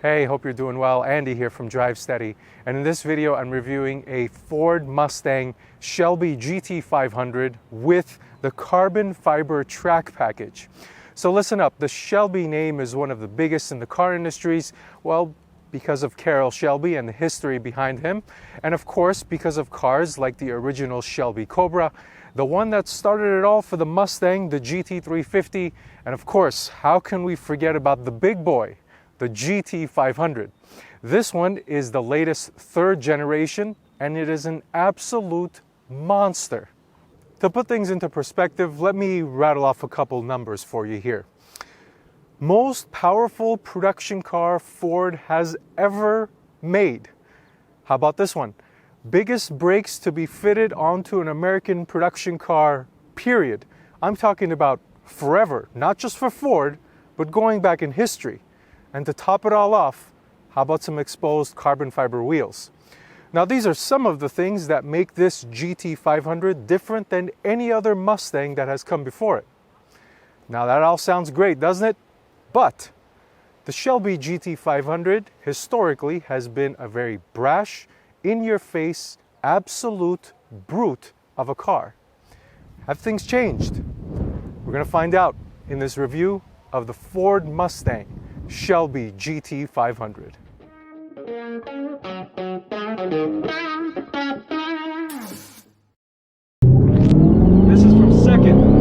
Hey, hope you're doing well. Andy here from Drive Steady. And in this video, I'm reviewing a Ford Mustang Shelby GT500 with the carbon fiber track package. So listen up, the Shelby name is one of the biggest in the car industries, well, because of Carroll Shelby and the history behind him. And of course, because of cars like the original Shelby Cobra, the one that started it all for the Mustang, the GT350. And of course, how can we forget about the big boy, the GT500. This one is the latest third generation and it is an absolute monster. To put things into perspective, let me rattle off a couple numbers for you here. Most powerful production car Ford has ever made. How about this one? Biggest brakes to be fitted onto an American production car, period. I'm talking about forever, not just for Ford, but going back in history. And to top it all off, how about some exposed carbon fiber wheels? Now these are some of the things that make this GT500 different than any other Mustang that has come before it. Now that all sounds great, doesn't it? But the Shelby GT500 historically has been a very brash, in-your-face, absolute brute of a car. Have things changed? We're going to find out in this review of the Ford Mustang Shelby GT500. This is from second.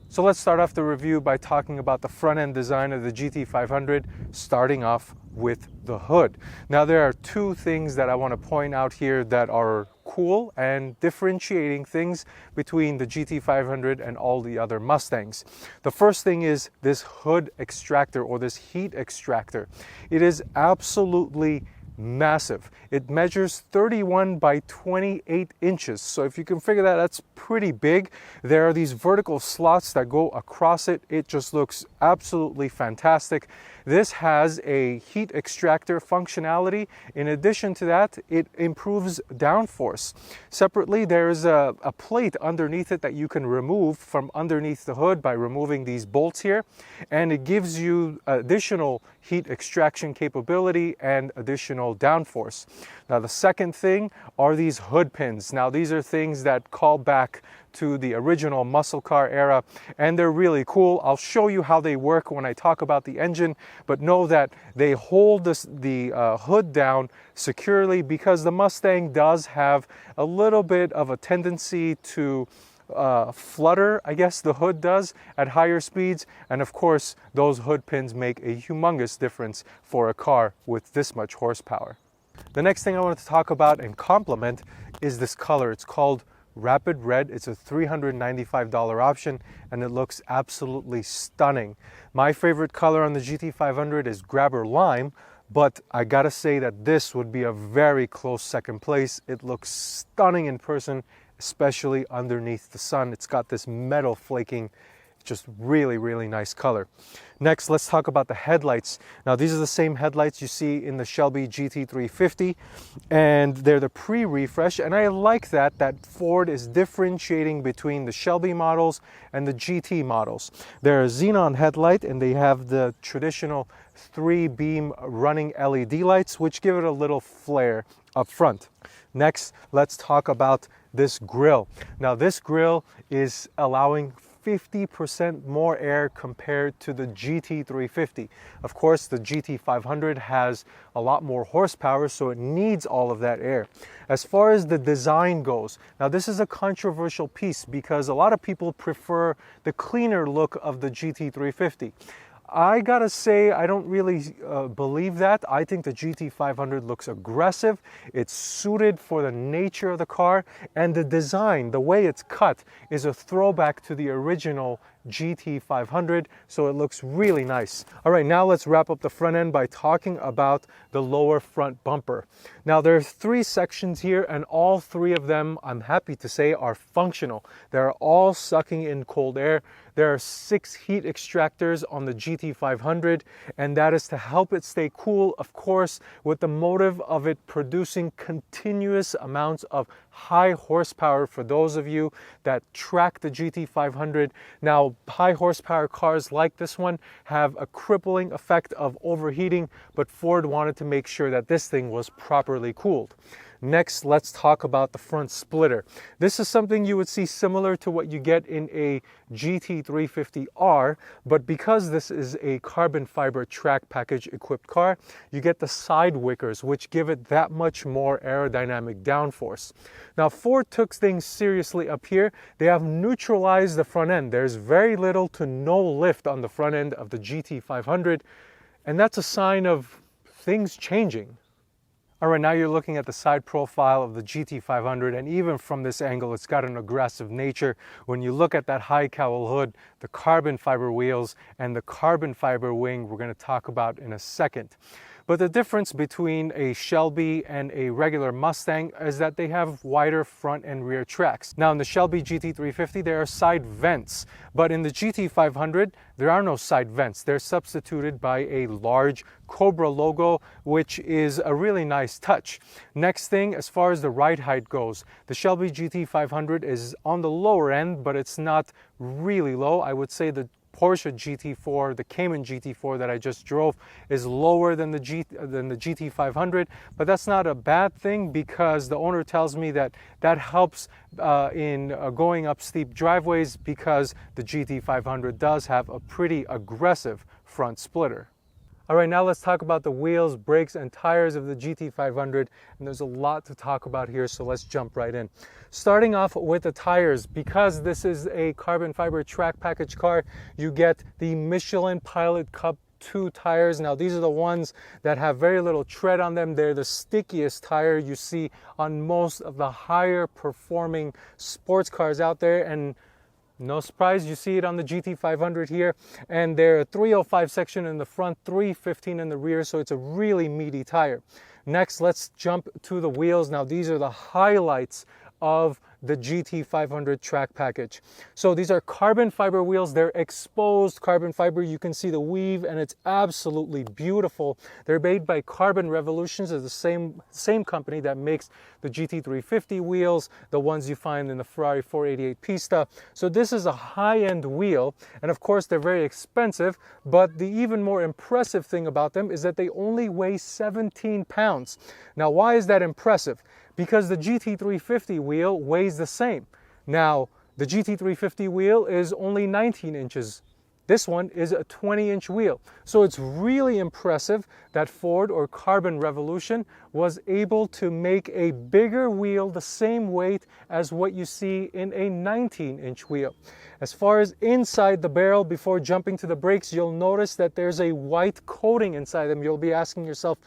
So let's start off the review by talking about the front end design of the GT500, starting off with the hood. Now there are two things that I want to point out here that are cool and differentiating things between the GT500 and all the other Mustangs. The first thing is this hood extractor or this heat extractor. It is absolutely massive. It measures 31 by 28 inches. So if you can figure that, that's pretty big. There are these vertical slots that go across it. It just looks absolutely fantastic. This has a heat extractor functionality. In addition to that, it improves downforce. Separately, there's a plate underneath it that you can remove from underneath the hood by removing these bolts here. And it gives you additional heat extraction capability and additional downforce. Now the second thing are these hood pins. Now these are things that call back to the original muscle car era and they're really cool. I'll show you how they work when I talk about the engine, but know that they hold the hood down securely because the Mustang does have a little bit of a tendency to flutter, I guess the hood does, at higher speeds. And of course, those hood pins make a humongous difference for a car with this much horsepower. The next thing I wanted to talk about and compliment is this color. It's called Rapid Red. It's a $395 option and it looks absolutely stunning. My favorite color on the GT500 is Grabber Lime, but I gotta say that this would be a very close second place. It looks stunning in person, especially underneath the sun. It's got this metal flaking, just really, really nice color. Next, let's talk about the headlights. Now, these are the same headlights you see in the Shelby GT350, and they're the pre-refresh, and I like that Ford is differentiating between the Shelby models and the GT models. They're a xenon headlight, and they have the traditional 3-beam running LED lights, which give it a little flare up front. Next, let's talk about this grille. Now, this grille is allowing 50% more air compared to the GT350. Of course, the GT500 has a lot more horsepower, so it needs all of that air. As far as the design goes, now this is a controversial piece because a lot of people prefer the cleaner look of the GT350. I gotta say, I don't really believe that. I think the GT500 looks aggressive. It's suited for the nature of the car, and the design, the way it's cut, is a throwback to the original GT500, so it looks really nice. All right, now let's wrap up the front end by talking about the lower front bumper. Now there's 3 sections here, and all 3 of them, I'm happy to say, are functional. They're all sucking in cold air. There are 6 heat extractors on the GT500, and that is to help it stay cool, of course, with the motive of it producing continuous amounts of high horsepower for those of you that track the GT500. Now, high horsepower cars like this one have a crippling effect of overheating, but Ford wanted to make sure that this thing was properly cooled. Next, let's talk about the front splitter. This is something you would see similar to what you get in a GT350R, but because this is a carbon fiber track package equipped car, you get the side wickers, which give it that much more aerodynamic downforce. Now, Ford took things seriously up here. They have neutralized the front end. There's very little to no lift on the front end of the GT500, and that's a sign of things changing. All right, now you're looking at the side profile of the GT500, and even from this angle, it's got an aggressive nature. When you look at that high cowl hood, the carbon fiber wheels, and the carbon fiber wing we're going to talk about in a second. But the difference between a Shelby and a regular Mustang is that they have wider front and rear tracks. Now in the Shelby GT350, there are side vents, but in the GT500, there are no side vents. They're substituted by a large Cobra logo, which is a really nice touch. Next thing, as far as the ride height goes, the Shelby GT500 is on the lower end, but it's not really low. I would say the Porsche GT4, the Cayman GT4 that I just drove, is lower than the GT500, but that's not a bad thing because the owner tells me that that helps in going up steep driveways because the GT500 does have a pretty aggressive front splitter. All right, now let's talk about the wheels, brakes, and tires of the GT500, and there's a lot to talk about here, so let's jump right in. Starting off with the tires, because this is a carbon fiber track package car, you get the Michelin Pilot Cup 2 tires. Now these are the ones that have very little tread on them. They're the stickiest tire you see on most of the higher performing sports cars out there, and no surprise, you see it on the GT500 here, and they're a 305 section in the front, 315 in the rear, so it's a really meaty tire. Next, let's jump to the wheels. Now these are the highlights of the GT500 track package. So these are carbon fiber wheels. They're exposed carbon fiber. You can see the weave, and it's absolutely beautiful. They're made by Carbon Revolutions, is the same company that makes the GT350 wheels, the ones you find in the Ferrari 488 Pista. So this is a high-end wheel, and of course they're very expensive, but the even more impressive thing about them is that they only weigh 17 pounds. Now why is that impressive? Because the GT350 wheel weighs the same. Now, the GT350 wheel is only 19 inches. This one is a 20-inch wheel. So it's really impressive that Ford, or Carbon Revolution, was able to make a bigger wheel the same weight as what you see in a 19-inch wheel. As far as inside the barrel, before jumping to the brakes, you'll notice that there's a white coating inside them. You'll be asking yourself,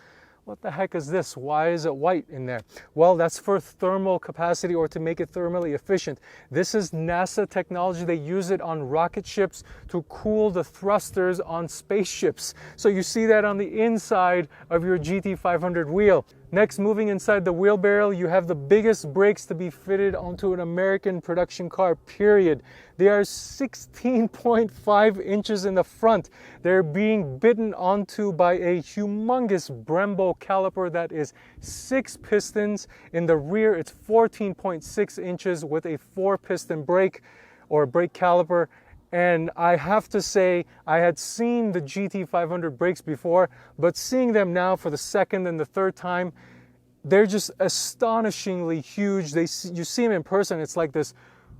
what the heck is this? Why is it white in there? Well, that's for thermal capacity, or to make it thermally efficient. This is NASA technology. They use it on rocket ships to cool the thrusters on spaceships. So you see that on the inside of your GT500 wheel. Next, moving inside the wheel barrel, you have the biggest brakes to be fitted onto an American production car, period. They are 16.5 inches in the front. They're being bitten onto by a humongous Brembo caliper that is 6 pistons. In the rear, it's 14.6 inches with a 4-piston brake, or brake caliper. And I have to say, I had seen the GT500 brakes before, but seeing them now for the second and the third time, they're just astonishingly huge. You see them in person, it's like this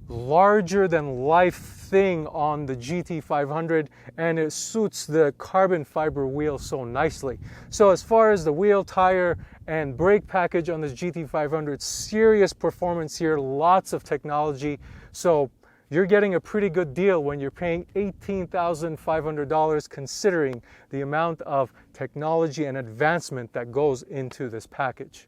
larger than life thing on the GT500, and it suits the carbon fiber wheel so nicely. So as far as the wheel, tire, and brake package on this GT500, serious performance here, lots of technology. So you're getting a pretty good deal when you're paying $18,500, considering the amount of technology and advancement that goes into this package.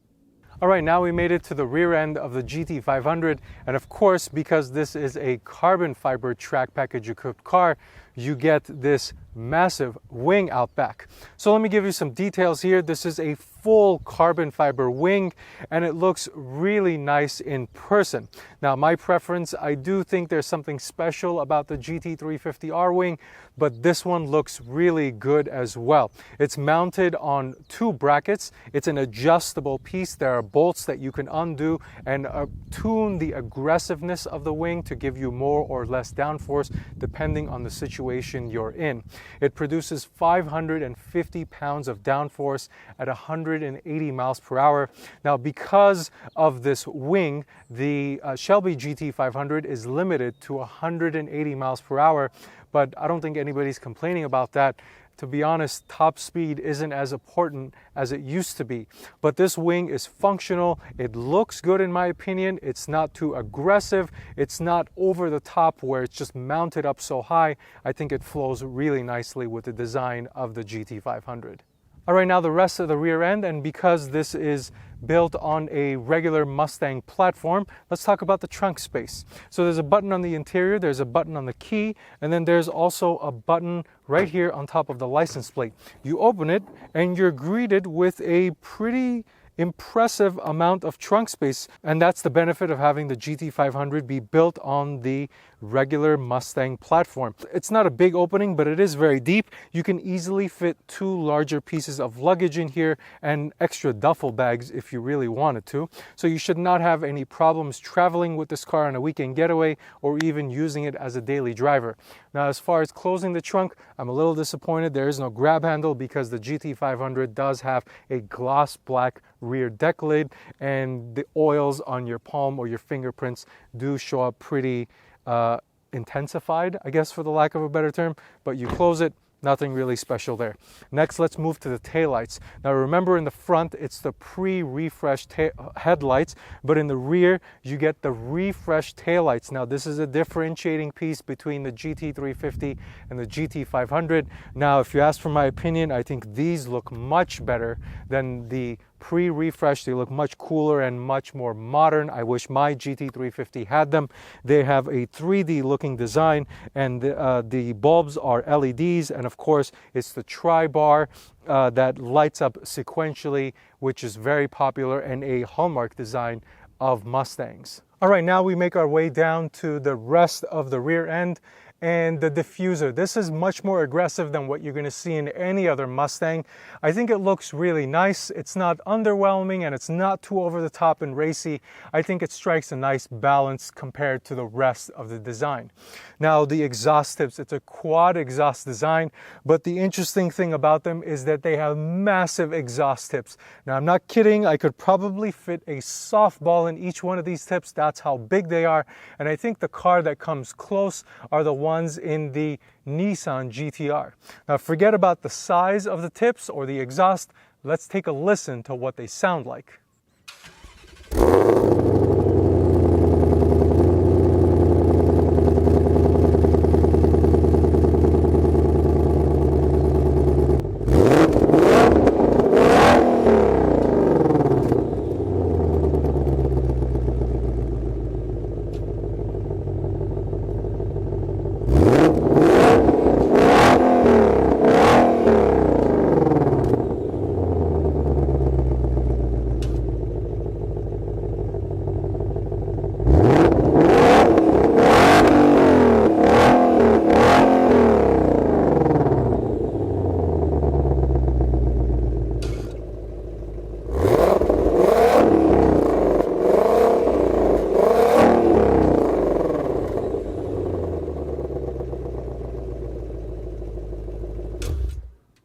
All right, now we made it to the rear end of the GT500, and of course, because this is a carbon fiber track package equipped car, you get this massive wing out back. So let me give you some details here. This is a full carbon fiber wing, and it looks really nice in person. Now, my preference, I do think there's something special about the GT350R wing, but this one looks really good as well. It's mounted on 2 brackets. It's an adjustable piece. There are bolts that you can undo and tune the aggressiveness of the wing to give you more or less downforce depending on the situation you're in. It produces 550 pounds of downforce at 180 miles per hour. Now, because of this wing, the Shelby GT500 is limited to 180 miles per hour, but I don't think anybody's complaining about that. To be honest, top speed isn't as important as it used to be. But this wing is functional. It looks good in my opinion. It's not too aggressive. It's not over the top where it's just mounted up so high. I think it flows really nicely with the design of the GT500. All right, now the rest of the rear end, and because this is built on a regular Mustang platform, let's talk about the trunk space. So there's a button on the interior, there's a button on the key, and then there's also a button right here on top of the license plate. You open it and you're greeted with a pretty impressive amount of trunk space, and that's the benefit of having the GT500 be built on the regular Mustang platform. It's not a big opening, but it is very deep. You can easily fit 2 larger pieces of luggage in here and extra duffel bags if you really wanted to. So you should not have any problems traveling with this car on a weekend getaway or even using it as a daily driver. Now, as far as closing the trunk, I'm a little disappointed there is no grab handle because the GT500 does have a gloss black rear deck lid, and the oils on your palm or your fingerprints do show up pretty intensified, I guess, for the lack of a better term. But you close it, nothing really special there. Next, let's move to the taillights. Now remember, in the front it's the pre-refreshed headlights, but in the rear you get the refreshed taillights. Now this is a differentiating piece between the GT350 and the GT500. Now, if you ask for my opinion, I think these look much better than the pre-refresh. They look much cooler and much more modern. I wish my GT350 had them. They have a 3D looking design, and the bulbs are LEDs, and of course it's the tri-bar that lights up sequentially, which is very popular and a hallmark design of Mustangs. All right, now we make our way down to the rest of the rear end and the diffuser. This is much more aggressive than what you're going to see in any other Mustang. I think it looks really nice. It's not underwhelming and it's not too over the top and racy. I think it strikes a nice balance compared to the rest of the design. Now, the exhaust tips, it's a quad exhaust design, but the interesting thing about them is that they have massive exhaust tips. Now, I'm not kidding. I could probably fit a softball in each one of these tips. That's how big they are. And I think the car that comes close are the ones in the Nissan GT-R. Now, forget about the size of the tips or the exhaust. Let's take a listen to what they sound like.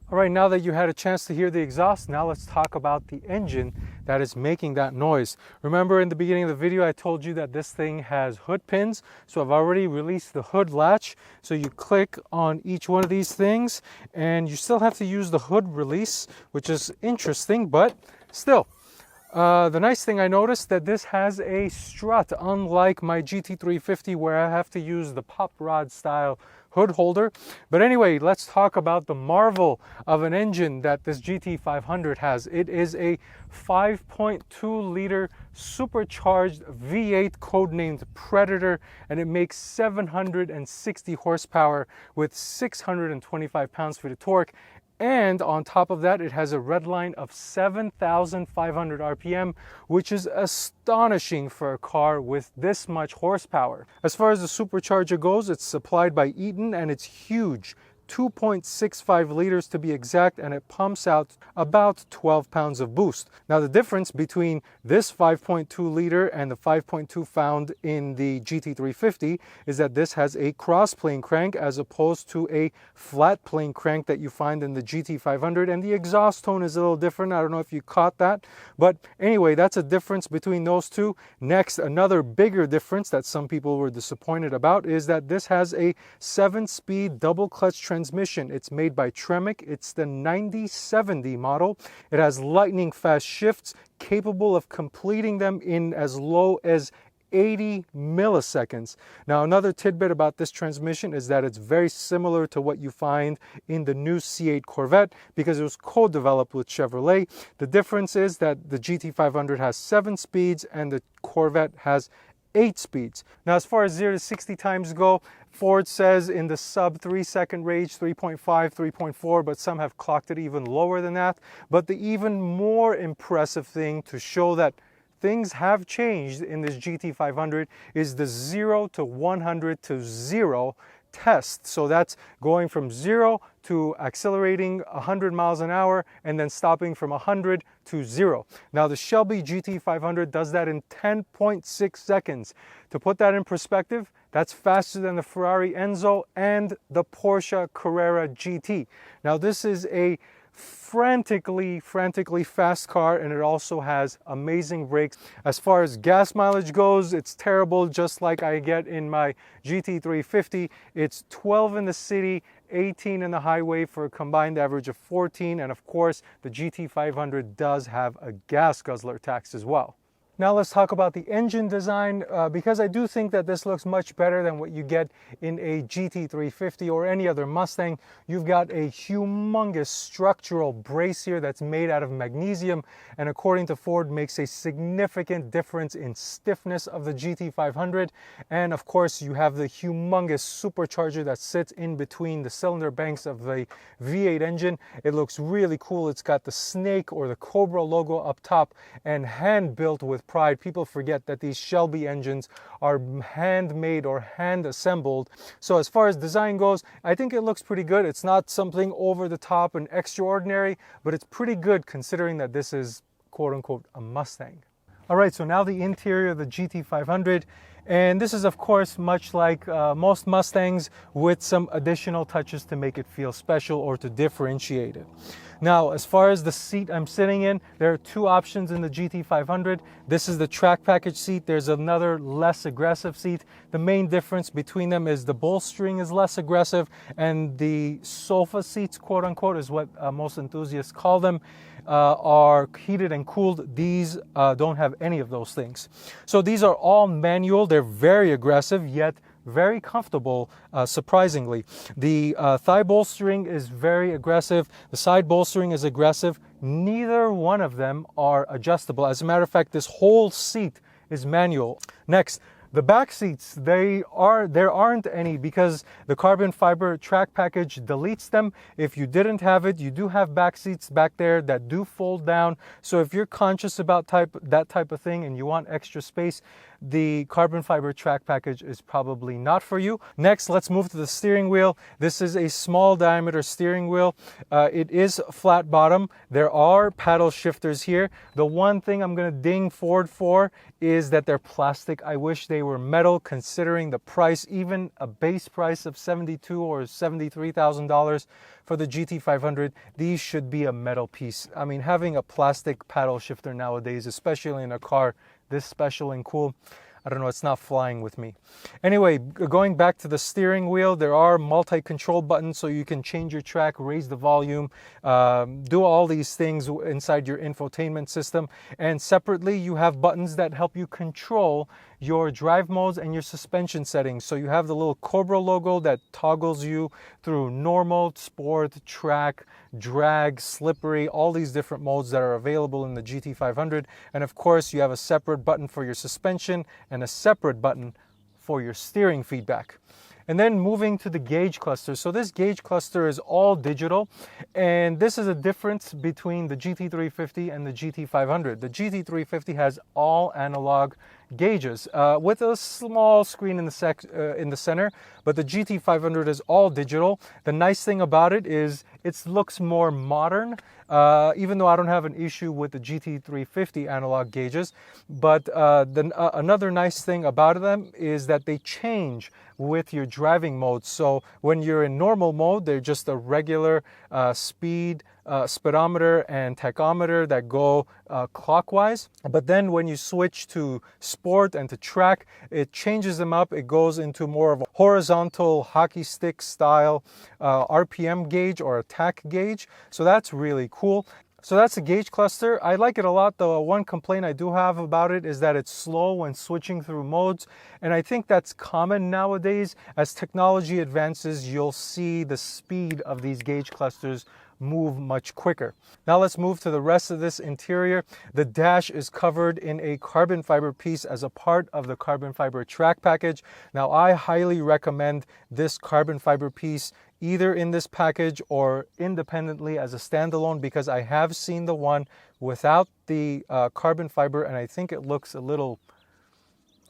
All right, now that you had a chance to hear the exhaust, now let's talk about the engine that is making that noise. Remember, in the beginning of the video, I told you that this thing has hood pins. So I've already released the hood latch. So you click on each one of these things and you still have to use the hood release, which is interesting, but still. The nice thing I noticed that this has a strut, unlike my GT350 where I have to use the pop rod style hood holder. But anyway, let's talk about the marvel of an engine that this GT500 has. It is a 5.2 liter supercharged V8 codenamed Predator, and it makes 760 horsepower with 625 pounds-feet of torque. And on top of that, it has a redline of 7,500 RPM, which is astonishing for a car with this much horsepower. As far as the supercharger goes, it's supplied by Eaton, and it's huge. 2.65 liters to be exact, and it pumps out about 12 pounds of boost. Now the difference between this 5.2 liter and the 5.2 found in the GT350 is that this has a cross plane crank as opposed to a flat plane crank that you find in the GT500, and the exhaust tone is a little different. I don't know if you caught that, but anyway, that's a difference between those two. Next, another bigger difference that some people were disappointed about is that this has a 7-speed double clutch transmission. It's made by Tremec. It's the 9070 model. It has lightning fast shifts capable of completing them in as low as 80 milliseconds. Now, another tidbit about this transmission is that it's very similar to what you find in the new C8 Corvette because it was co-developed with Chevrolet. The difference is that the GT500 has 7 speeds and the Corvette has 8 speeds. Now, as far as 0 to 60 times go, Ford says in the sub 3-second range, 3.5, 3.4, but some have clocked it even lower than that. But the even more impressive thing to show that things have changed in this GT500 is the 0 to 100 to 0 test. So that's going from 0 to accelerating 100 miles an hour and then stopping from 100 to 0. Now the Shelby GT500 does that in 10.6 seconds. To put that in perspective, that's faster than the Ferrari Enzo and the Porsche Carrera GT. Now this is a frantically fast car, and it also has amazing brakes. As far as gas mileage goes, it's terrible, just like I get in my GT350. It's 12 in the city, 18 in the highway for a combined average of 14, and of course the GT500 does have a gas guzzler tax as well. Now let's talk about the engine design, because I do think that this looks much better than what you get in a GT350 or any other Mustang. You've got a humongous structural brace here that's made out of magnesium, and according to Ford makes a significant difference in stiffness of the GT500. And of course you have the humongous supercharger that sits in between the cylinder banks of the V8 engine. It looks really cool. It's got the snake or the Cobra logo up top and hand-built with pride. People forget that these Shelby engines are handmade or hand assembled. So as far as design goes, I think it looks pretty good. It's not something over the top and extraordinary, but it's pretty good considering that this is quote unquote a Mustang. All right, so now the interior of the GT500, and this is of course much like most Mustangs with some additional touches to make it feel special or to differentiate it. Now, as far as the seat I'm sitting in, there are two options in the GT500. This is the track package seat. There's another less aggressive seat. The main difference between them is the bolstering is less aggressive, and the sofa seats, quote unquote, is what most enthusiasts call them, are heated and cooled. These don't have any of those things. So these are all manual. They're very aggressive, yet very comfortable, surprisingly. The thigh bolstering is very aggressive. The side bolstering is aggressive. Neither one of them are adjustable. As a matter of fact, this whole seat is manual. Next, the back seats, there aren't any because the carbon fiber track package deletes them. If you didn't have it, you do have back seats back there that do fold down. So if you're conscious about that type of thing and you want extra space, the carbon fiber track package is probably not for you. Next, let's move to the steering wheel. This is a small diameter steering wheel. It is flat bottom. There are paddle shifters here. The one thing I'm going to ding Ford for is that they're plastic. I wish they were metal, considering the price. Even a base price of $72,000 or $73,000 for the GT500, these should be a metal piece. I mean, having a plastic paddle shifter nowadays, especially in a car this special and cool, I don't know, it's not flying with me. Anyway, going back to the steering wheel, there are multi-control buttons, so you can change your track, raise the volume, do all these things inside your infotainment system. And separately, you have buttons that help you control your drive modes and your suspension settings. So you have the little Cobra logo that toggles you through normal, sport, track, drag, slippery, all these different modes that are available in the GT500. And of course, you have a separate button for your suspension and a separate button for your steering feedback. And then moving to the gauge cluster. So this gauge cluster is all digital, and this is a difference between the GT350 and the GT500. The GT350 has all analog gauges with a small screen in the center, but the GT500 is all digital. The nice thing about it is it looks more modern, even though I don't have an issue with the GT350 analog gauges. But another nice thing about them is that they change with your driving mode. So when you're in normal mode, they're just a regular speed, speedometer and tachometer that go clockwise. But then when you switch to sport and to track, it changes them up. It goes into more of a horizontal hockey stick style RPM gauge or attack gauge. So that's really cool. So that's the gauge cluster. I like it a lot. The one complaint I do have about it is that it's slow when switching through modes. And I think that's common nowadays. As technology advances, you'll see the speed of these gauge clusters move much quicker. Now let's move to the rest of this interior. The dash is covered in a carbon fiber piece as a part of the carbon fiber track package. Now I highly recommend this carbon fiber piece either in this package or independently as a standalone, because I have seen the one without the carbon fiber and I think it looks a little,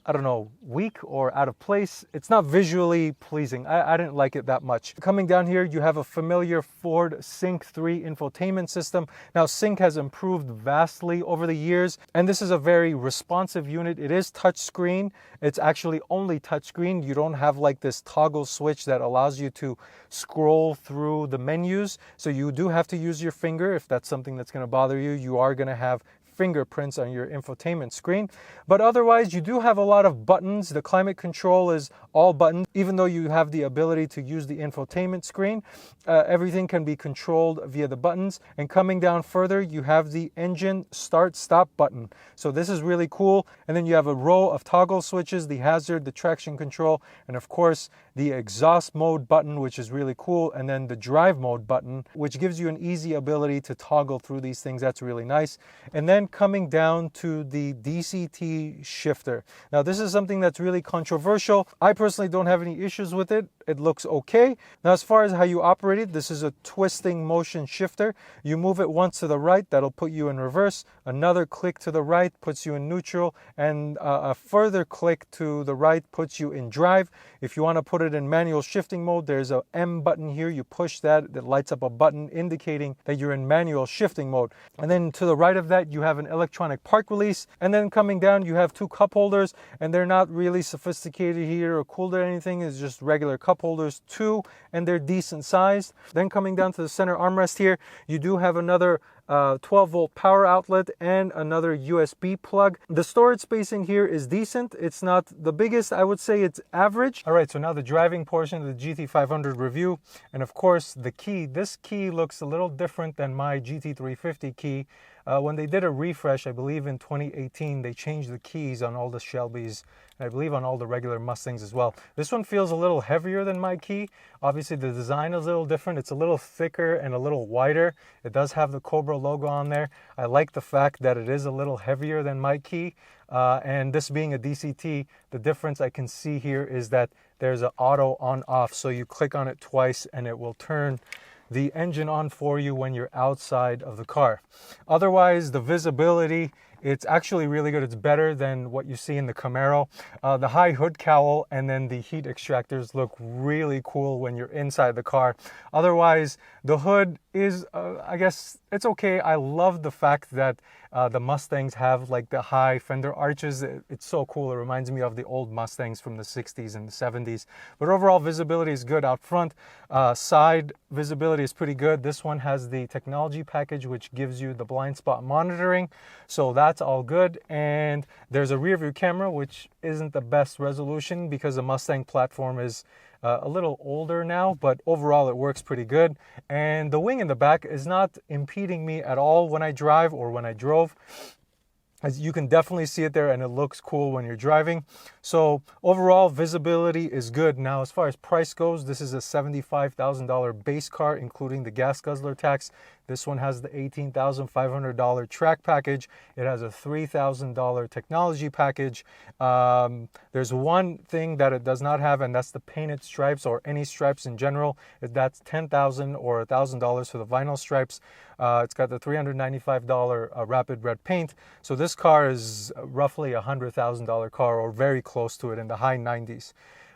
I don't know, weak or out of place. It's not visually pleasing. I didn't like it that much. Coming down here, you have a familiar Ford Sync 3 infotainment system. Now, Sync has improved vastly over the years, and this is a very responsive unit. It is touchscreen. It's actually only touchscreen. You don't have like this toggle switch that allows you to scroll through the menus. So you do have to use your finger if that's something that's going to bother you. You are going to have fingerprints on your infotainment screen, but otherwise you do have a lot of buttons. The climate control is all buttons, even though you have the ability to use the infotainment screen. Everything can be controlled via the buttons. And coming down further, you have the engine start stop button. So this is really cool. And then you have a row of toggle switches, the hazard, the traction control, and of course the exhaust mode button, which is really cool, and then the drive mode button, which gives you an easy ability to toggle through these things. That's really nice. And then coming down to the DCT shifter. Now this is something that's really controversial. I personally don't have any issues with it. It looks okay. Now as far as how you operate it, this is a twisting motion shifter. You move it once to the right, that'll put you in reverse. Another click to the right puts you in neutral, and a further click to the right puts you in drive. If you want to put it in manual shifting mode, there's a M button here. You push that, it lights up a button indicating that you're in manual shifting mode. And then to the right of that, you have an electronic park release. And then coming down, you have two cup holders, and they're not really sophisticated here or cooled or anything. It's just regular cup holders, two, and they're decent sized. Then coming down to the center armrest here, you do have another 12-volt power outlet and another USB plug. The storage space in here is decent. It's not the biggest. I would say it's average. All right, so now the driving portion of the GT500 review. And of course, the key. This key looks a little different than my GT350 key. When they did a refresh, I believe in 2018, they changed the keys on all the Shelbys, and I believe on all the regular Mustangs as well. This one feels a little heavier than my key. Obviously, the design is a little different. It's a little thicker and a little wider. It does have the Cobra logo on there. I like the fact that it is a little heavier than my key. And this being a DCT, the difference I can see here is that there's an auto on-off. So you click on it twice and it will turn the engine on for you when you're outside of the car. Otherwise, the visibility, it's actually really good. It's better than what you see in the Camaro. The high hood cowl and then the heat extractors look really cool when you're inside the car. Otherwise, the hood is, I guess, it's okay. I love the fact that the Mustangs have like the high fender arches. It's so cool. It reminds me of the old Mustangs from the 60s and the 70s. But overall visibility is good out front. Side visibility is pretty good. This one has the technology package, which gives you the blind spot monitoring. So that that's all good. And there's a rear view camera, which isn't the best resolution because the Mustang platform is a little older now, but overall it works pretty good. And the wing in the back is not impeding me at all when I drive or when I drove. As you can definitely see it there, and it looks cool when you're driving. So overall visibility is good. Now as far as price goes, this is a $75,000 base car including the gas guzzler tax. This one has the $18,500 track package. It has a $3,000 technology package. There's one thing that it does not have, and that's the painted stripes or any stripes in general. That's $10,000 or $1,000 for the vinyl stripes. It's got the $395 Rapid Red paint. So this car is roughly a $100,000 car, or very close to it, in the high 90s.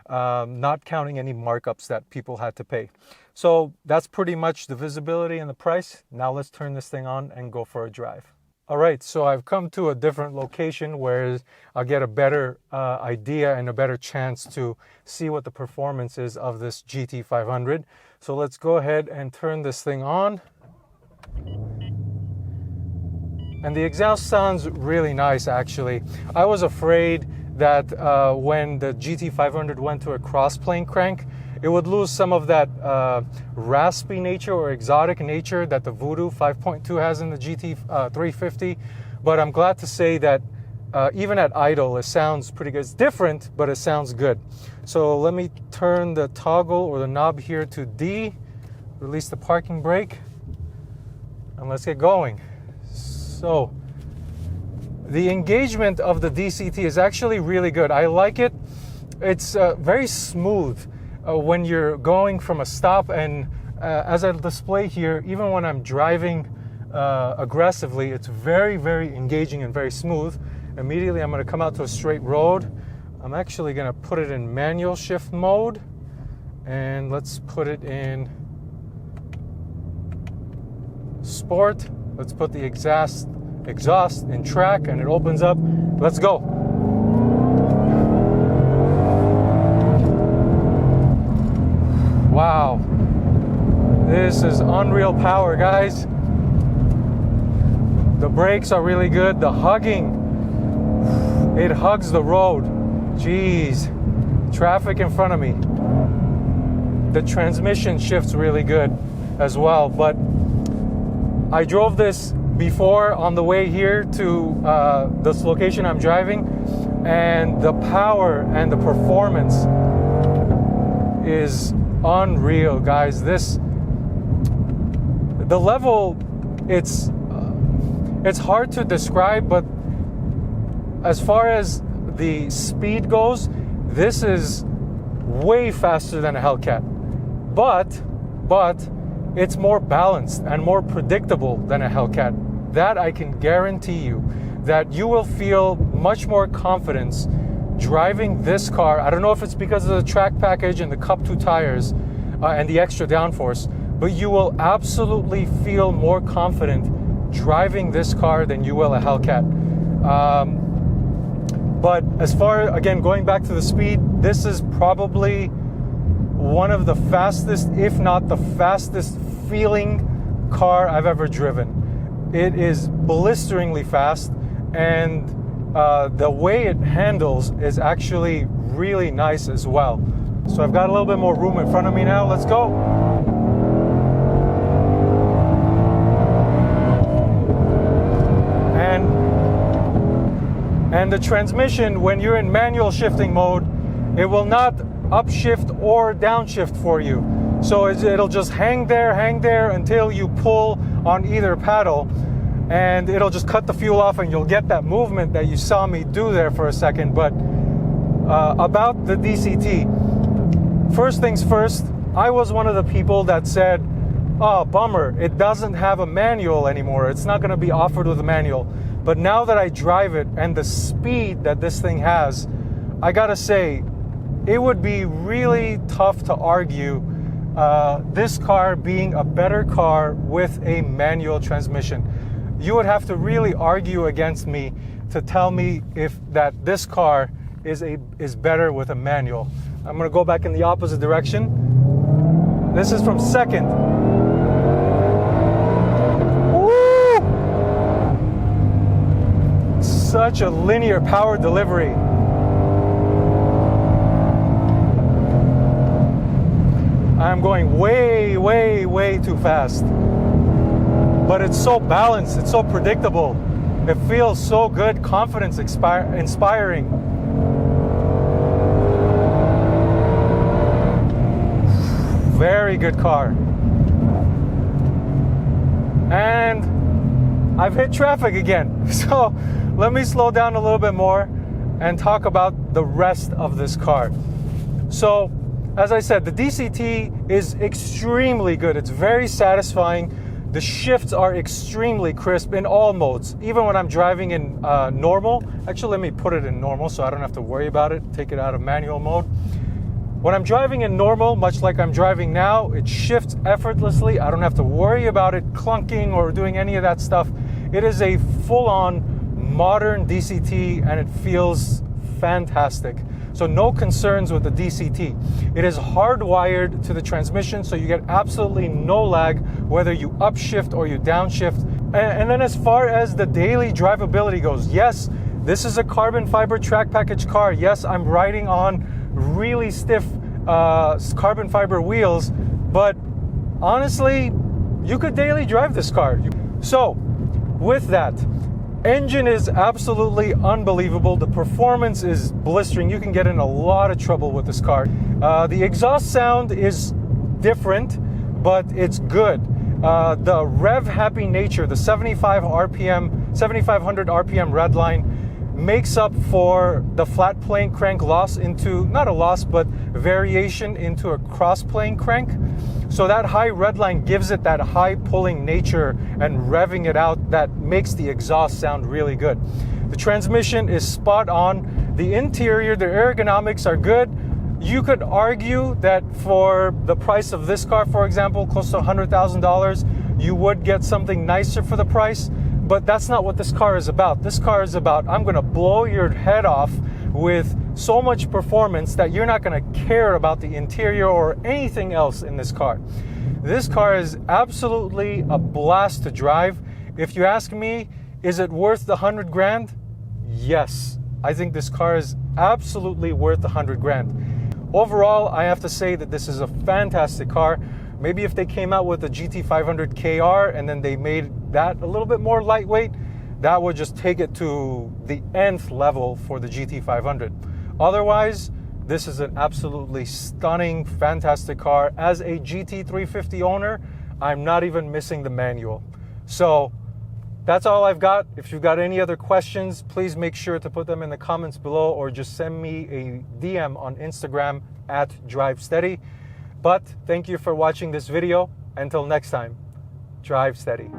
Not counting any markups that people had to pay. So that's pretty much the visibility and the price. Now let's turn this thing on and go for a drive. All right, so I've come to a different location where I'll get a better idea and a better chance to see what the performance is of this GT500. So let's go ahead and turn this thing on. And the exhaust sounds really nice, actually. I was afraid that when the GT500 went to a cross-plane crank, it would lose some of that raspy nature or exotic nature that the Voodoo 5.2 has in the GT350. But I'm glad to say that even at idle, it sounds pretty good. It's different, but it sounds good. So let me turn the toggle or the knob here to D, release the parking brake, and let's get going. So the engagement of the DCT is actually really good. I like it. It's very smooth when you're going from a stop, and as I display here, even when I'm driving aggressively, it's very, very engaging and very smooth. Immediately I'm going to come out to a straight road. I'm actually going to put it in manual shift mode, and let's put it in sport. Let's put the exhaust in track, and it opens up. Let's go. Wow, this is unreal power, guys. The brakes are really good. The hugging, it hugs the road. Jeez, traffic in front of me. The transmission shifts really good as well, but I drove this before on the way here to this location I'm driving, and the power and the performance is unreal, guys. The level, it's hard to describe, but as far as the speed goes, this is way faster than a Hellcat, but it's more balanced and more predictable than a Hellcat. That I can guarantee you, that you will feel much more confidence driving this car. I don't know if it's because of the track package and the Cup 2 tires and the extra downforce, but you will absolutely feel more confident driving this car than you will a Hellcat. But as far, again, going back to the speed, this is probably one of the fastest, if not the fastest feeling car I've ever driven. It is blisteringly fast, and the way it handles is actually really nice as well. So I've got a little bit more room in front of me now. Let's go. And the transmission, when you're in manual shifting mode, it will not upshift or downshift for you. So it'll just hang there until you pull on either paddle, and it'll just cut the fuel off, and you'll get that movement that you saw me do there for a second. But about the DCT, first things first, I was one of the people that said, oh, bummer, it doesn't have a manual anymore. It's not going to be offered with a manual. But now that I drive it and the speed that this thing has, I gotta say, it would be really tough to argue this car being a better car with a manual transmission. You would have to really argue against me to tell me that this car is better with a manual. I'm gonna go back in the opposite direction. This is from second. Woo! such a linear power delivery. I'm going way, way, way too fast. But it's so balanced, it's so predictable. It feels so good, confidence inspiring. Very good car. And I've hit traffic again. So let me slow down a little bit more and talk about the rest of this car. So, as I said, the DCT is extremely good. It's very satisfying. The shifts are extremely crisp in all modes. Even when I'm driving in normal, actually let me put it in normal so I don't have to worry about it, take it out of manual mode. When I'm driving in normal, much like I'm driving now, it shifts effortlessly. I don't have to worry about it clunking or doing any of that stuff. It is a full-on modern DCT and it feels fantastic. So no concerns with the DCT. It is hardwired to the transmission, so you get absolutely no lag, whether you upshift or you downshift. And then as far as the daily drivability goes, yes, this is a carbon fiber track package car. Yes, I'm riding on really stiff carbon fiber wheels, but honestly, you could daily drive this car. So with that, engine is absolutely unbelievable. The performance is blistering. You can get in a lot of trouble with this car. The exhaust sound is different, but it's good. The rev happy nature, the 7500 RPM redline makes up for the flat plane crank loss into, not a loss, but variation into a cross plane crank. So that high redline gives it that high pulling nature and revving it out that makes the exhaust sound really good. The transmission is spot on. The interior, the ergonomics are good. You could argue that for the price of this car, for example, close to $100,000, you would get something nicer for the price, but that's not what this car is about. This car is about, I'm gonna blow your head off with so much performance that you're not going to care about the interior or anything else in this car. This car is absolutely a blast to drive. If you ask me, is it worth the 100 grand? Yes, I think this car is absolutely worth the 100 grand. Overall, I have to say that this is a fantastic car. Maybe if they came out with a GT500 KR and then they made that a little bit more lightweight, that would just take it to the nth level for the GT500. Otherwise, this is an absolutely stunning, fantastic car. As a GT350 owner, I'm not even missing the manual. So that's all I've got. If you've got any other questions, please make sure to put them in the comments below or just send me a DM on Instagram @DriveSteady. But thank you for watching this video. Until next time, drive steady.